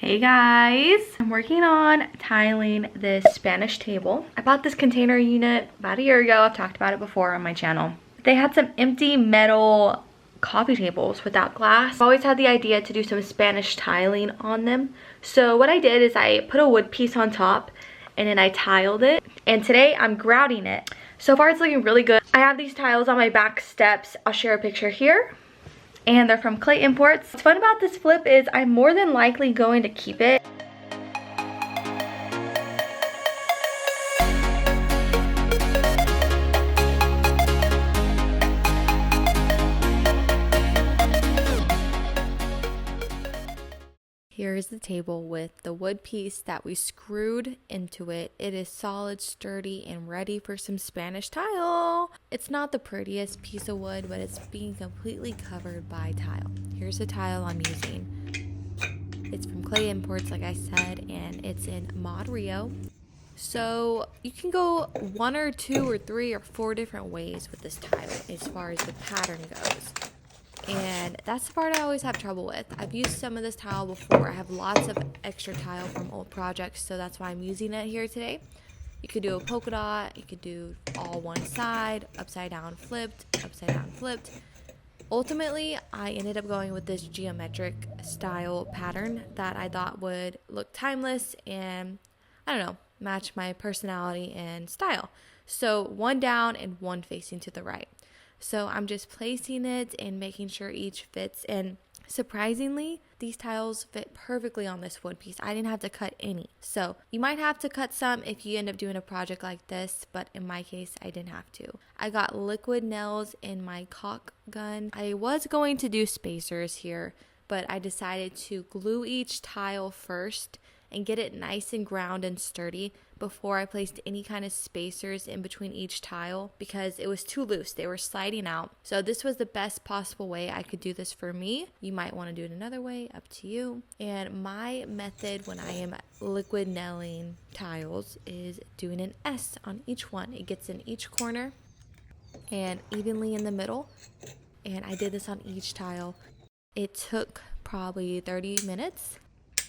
Hey guys, I'm working on tiling this Spanish table. I bought this container unit about a year ago. I've talked about it before on my channel. They had some empty metal coffee tables without glass. I've always had the idea to do some Spanish tiling on them. So what I did is I put a wood piece on top and then I tiled it. And today I'm grouting it. So far it's looking really good. I have these tiles on my back steps. I'll share a picture here. And they're from Clay Imports. What's fun about this flip is I'm more than likely going to keep it. Here's the table with the wood piece that we screwed into it. It is solid, sturdy, and ready for some Spanish tile. It's not the prettiest piece of wood, but it's being completely covered by tile. Here's the tile I'm using. It's from Clay Imports, like I said, and it's in Mod Rio. So you can go 1 or 2 or 3 or 4 different ways with this tile as far as the pattern goes. And that's the part I always have trouble with. I've used some of this tile before. I have lots of extra tile from old projects, so that's why I'm using it here today. You could do a polka dot, you could do all one side, upside down flipped, upside down flipped. Ultimately, I ended up going with this geometric style pattern that I thought would look timeless and, I don't know, match my personality and style. So 1 down and 1 facing to the right. So I'm just placing it and making sure each fits, and surprisingly, these tiles fit perfectly on this wood piece. I didn't have to cut any. So you might have to cut some if you end up doing a project like this, but in my case, I didn't have to. I got liquid nails in my caulk gun. I was going to do spacers here, but I decided to glue each tile first and get it nice and ground and sturdy before I placed any kind of spacers in between each tile because it was too loose. They were sliding out. So this was the best possible way I could do this for me. You might want to do it another way, up to you. And my method when I am liquid nailing tiles is doing an S on each one. It gets in each corner and evenly in the middle. And I did this on each tile. It took probably 30 minutes.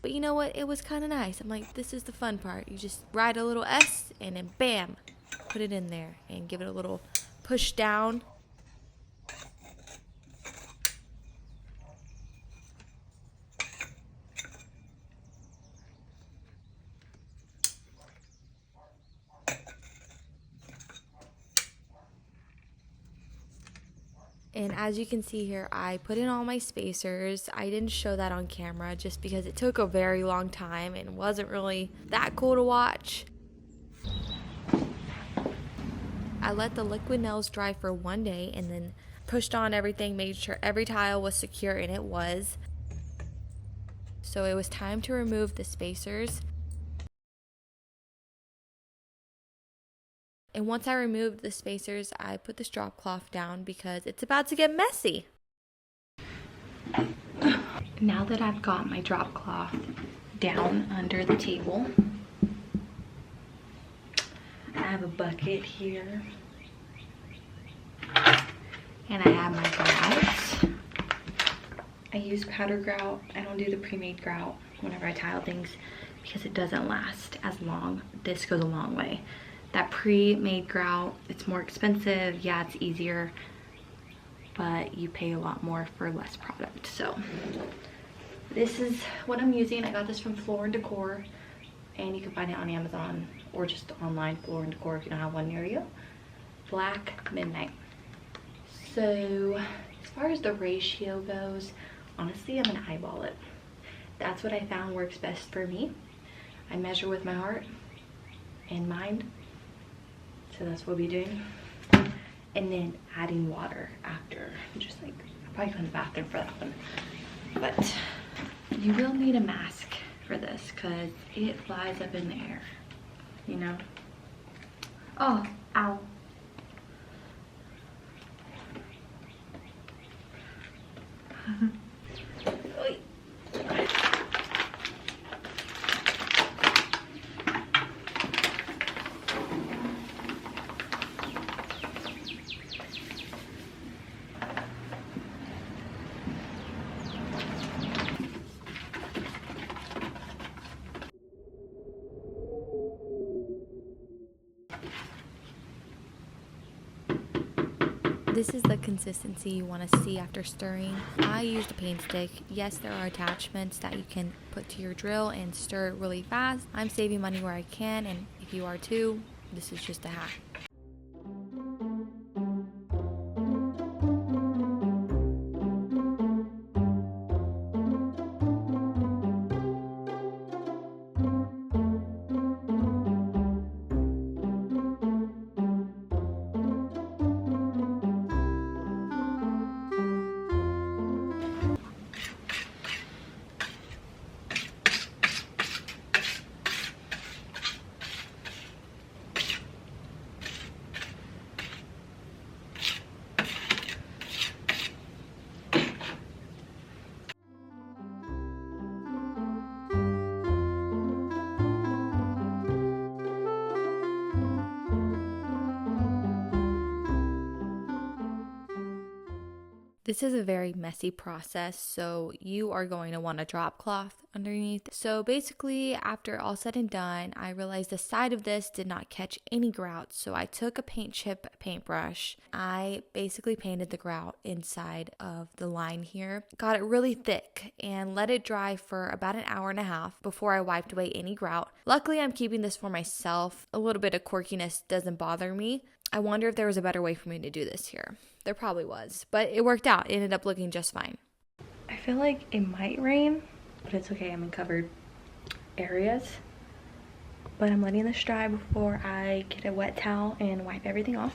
But you know what? It was kind of nice. I'm like, this is the fun part. You just write a little S and then bam, put it in there and give it a little push down. And as you can see here, I put in all my spacers. I didn't show that on camera just because it took a very long time and wasn't really that cool to watch. I let the liquid nails dry for 1 day and then pushed on everything, made sure every tile was secure, and it was. So it was time to remove the spacers. And once I removed the spacers, I put this drop cloth down because it's about to get messy. Now that I've got my drop cloth down under the table, I have a bucket here. And I have my grout. I use powder grout. I don't do the pre-made grout whenever I tile things because it doesn't last as long. This goes a long way. That pre-made grout, it's more expensive. Yeah, it's easier, but you pay a lot more for less product. So this is what I'm using. I got this from Floor & Decor, and you can find it on Amazon or just online, Floor & Decor, if you don't have one near you. Black Midnight. So as far as the ratio goes, honestly, I'm gonna eyeball it. That's what I found works best for me. I measure with my heart and mind. So that's what we'll be doing. And then adding water after. Just like, I'll probably go in the bathroom for that one. But you will need a mask for this because it flies up in the air, you know? Oh, ow. This is the consistency you want to see after stirring. I used a paint stick. Yes, there are attachments that you can put to your drill and stir it really fast. I'm saving money where I can, and if you are too, this is just a hack. This is a very messy process, so you are going to want a drop cloth underneath. So basically, after all said and done, I realized the side of this did not catch any grout, so I took a paint chip paintbrush. I basically painted the grout inside of the line here, got it really thick, and let it dry for about an hour and a half before I wiped away any grout. Luckily, I'm keeping this for myself. A little bit of quirkiness doesn't bother me. I wonder if there was a better way for me to do this here. There probably was, but it worked out. It ended up looking just fine. I feel like it might rain, but it's okay. I'm in covered areas. But I'm letting this dry before I get a wet towel and wipe everything off.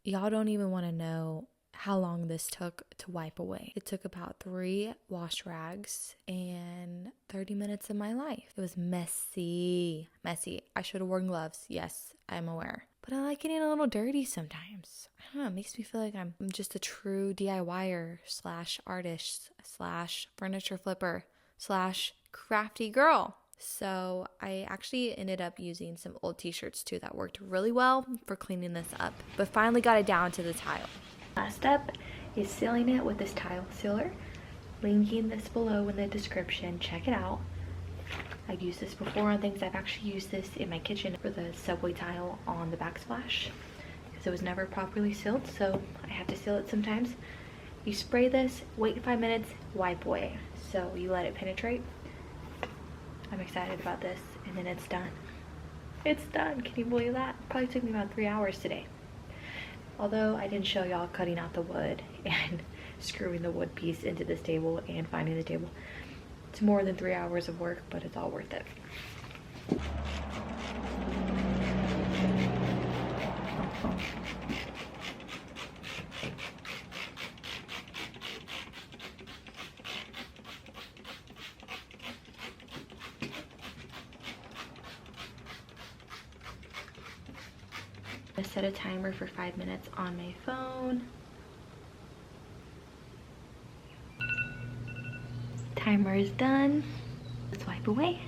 Y'all don't even want to know how long this took to wipe away. It took about 3 wash rags and 30 minutes of my life. It was messy. I should have worn gloves. Yes, I'm aware. But I like getting a little dirty sometimes. I don't know, it makes me feel like I'm just a true DIYer / artist / furniture flipper / crafty girl. So I actually ended up using some old t-shirts too that worked really well for cleaning this up, but finally got it down to the tile. Last step is sealing it with this tile sealer. Linking this below in the description. Check it out. I've used this before on things. I've actually used this in my kitchen for the subway tile on the backsplash because it was never properly sealed, so I have to seal it sometimes. You spray this, wait 5 minutes, wipe away. So you let it penetrate. I'm excited about this, and then it's done. It's done. Can you believe that? Probably took me about 3 hours today. Although I didn't show y'all cutting out the wood and screwing the wood piece into this table and finding the table. It's more than 3 hours of work, but it's all worth it. I set a timer for 5 minutes on my phone. Timer is done. Let's wipe away.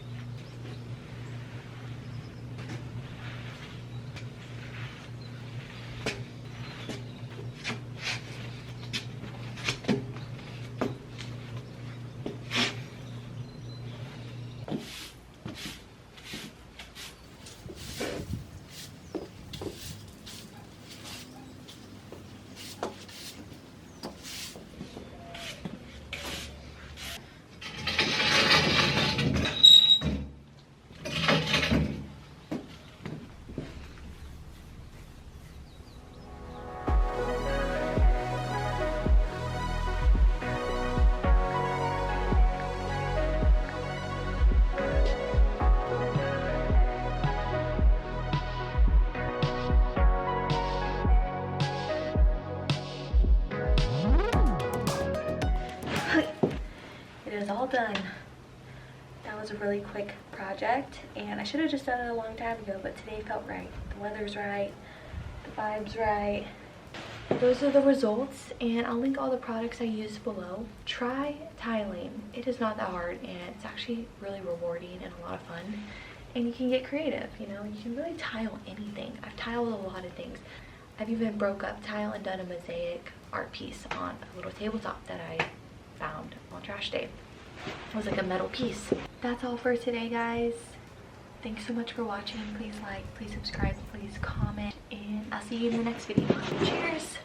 Is all done. That was a really quick project, and I should have just done it a long time ago, but today felt right. The weather's right, the vibe's right. Those are the results, and I'll link all the products I used below. Try tiling. It is not that hard, and it's actually really rewarding and a lot of fun. And you can get creative, you know, you can really tile anything. I've tiled a lot of things. I've even broke up tile and done a mosaic art piece on a little tabletop that I found on trash day. It was like a metal piece. That's all for today, guys. Thanks so much for watching. Please like, please subscribe, please comment, and I'll see you in the next video. Cheers!